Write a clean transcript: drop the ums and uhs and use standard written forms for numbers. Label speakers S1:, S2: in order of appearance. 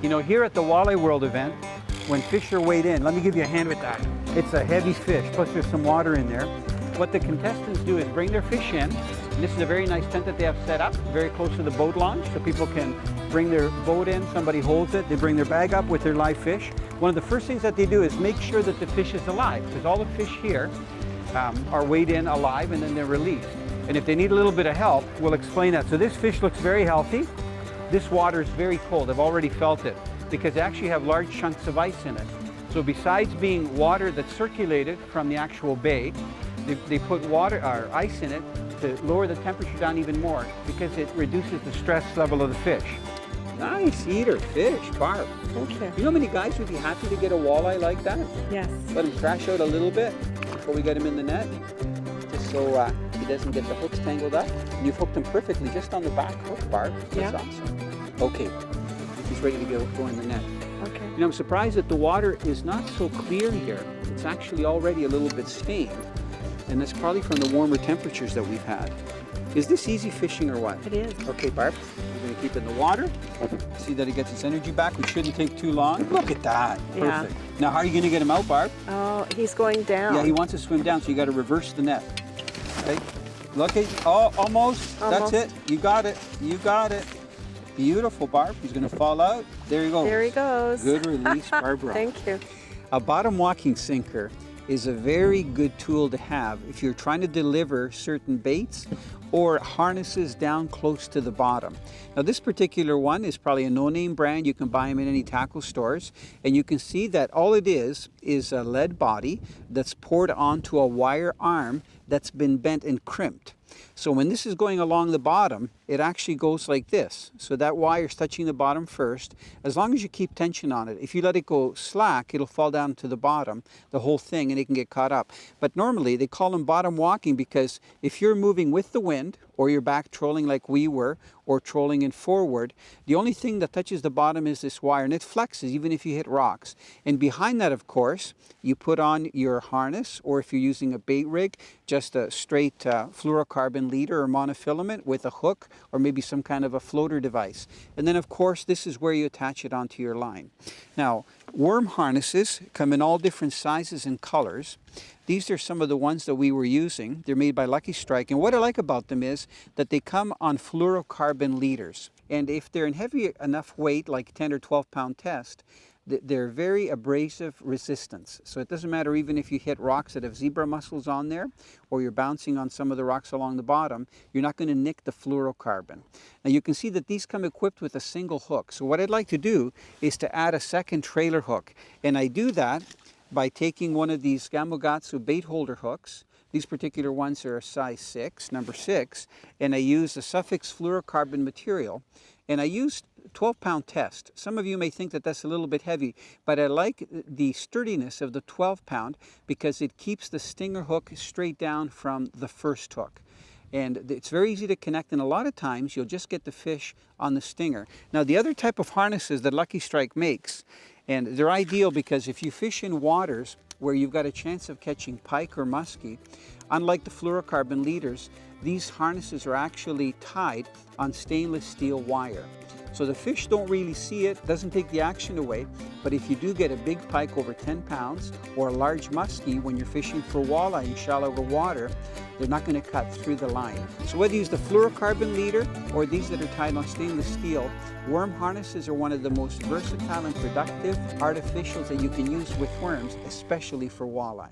S1: You know, here at the Walleye World Event, when fish are weighed in, let me give you a hand with that. It's a heavy fish, plus there's some water in there. What the contestants do is bring their fish in. And this is a very nice tent that they have set up, very close to the boat launch, so people can bring their boat in, somebody holds it, they bring their bag up with their live fish. One of the first things that they do is make sure that the fish is alive, because all the fish here are weighed in alive and then they're released. And if they need a little bit of help, we'll explain that. So this fish looks very healthy. This water is very cold. I've already felt it because they actually have large chunks of ice in it. So besides being water that's circulated from the actual bay, they put water or ice in it to lower the temperature down even more because it reduces the stress level of the fish. Nice eater fish, Barb.
S2: Thank you.
S1: You know how many guys would be happy to get a walleye like that?
S2: Yes.
S1: Let him crash out a little bit before we get him in the net, just so he doesn't get the hooks tangled up. And you've hooked him perfectly just on the back hook, Barb. That's awesome. Okay, he's ready to go in the net.
S2: Okay.
S1: You know, I'm surprised that the water is not so clear here. It's actually already a little bit stained, and that's probably from the warmer temperatures that we've had. Is this easy fishing or what?
S2: It is.
S1: Okay, Barb, we're going to keep it in the water. See that it gets its energy back. We shouldn't take too long. Look at that. Perfect.
S2: Yeah.
S1: Now, how are you going to get him out, Barb?
S2: Oh, he's going down.
S1: Yeah, he wants to swim down, so you got to reverse the net. Okay. Look at, oh, almost. That's it. You got it. You got it. Beautiful, Barb. He's going to fall out. There he goes.
S2: There he goes.
S1: Good release, Barbara.
S2: Thank you.
S1: A bottom walking sinker is a very good tool to have if you're trying to deliver certain baits or harnesses down close to the bottom. Now this particular one is probably a no-name brand. You can buy them in any tackle stores, and you can see that all it is a lead body that's poured onto a wire arm that's been bent and crimped. So when this is going along the bottom, it actually goes like this. So that wire's touching the bottom first. As long as you keep tension on it, if you let it go slack, it'll fall down to the bottom, the whole thing, and it can get caught up. But normally they call them bottom walking because if you're moving with the wind, or you're back trolling like we were, or trolling in forward, the only thing that touches the bottom is this wire, and it flexes even if you hit rocks. And behind that, of course, you put on your harness, or if you're using a bait rig, just a straight fluorocarbon leader or monofilament with a hook, or maybe some kind of a floater device. And then, of course, this is where you attach it onto your line. Now, worm harnesses come in all different sizes and colors. These are some of the ones that we were using. They're made by Lucky Strike, and what I like about them is that they come on fluorocarbon leaders. And if they're in heavy enough weight, like 10 or 12 pound test, they're very abrasive resistance. So it doesn't matter even if you hit rocks that have zebra mussels on there, or you're bouncing on some of the rocks along the bottom, you're not going to nick the fluorocarbon. Now you can see that these come equipped with a single hook. So what I'd like to do is to add a second trailer hook. And I do that by taking one of these Gamakatsu bait holder hooks. These particular ones are a size 6, number 6, and I use a Suffix fluorocarbon material. And I used 12-pound test. Some of you may think that that's a little bit heavy, but I like the sturdiness of the 12-pound because it keeps the stinger hook straight down from the first hook. And it's very easy to connect, and a lot of times you'll just get the fish on the stinger. Now the other type of harnesses that Lucky Strike makes, and they're ideal because if you fish in waters where you've got a chance of catching pike or muskie, unlike the fluorocarbon leaders, these harnesses are actually tied on stainless steel wire. So the fish don't really see it, doesn't take the action away, but if you do get a big pike over 10 pounds or a large muskie when you're fishing for walleye in shallower water, they're not going to cut through the line. So whether you use the fluorocarbon leader or these that are tied on stainless steel, worm harnesses are one of the most versatile and productive artificials that you can use with worms, especially for walleye.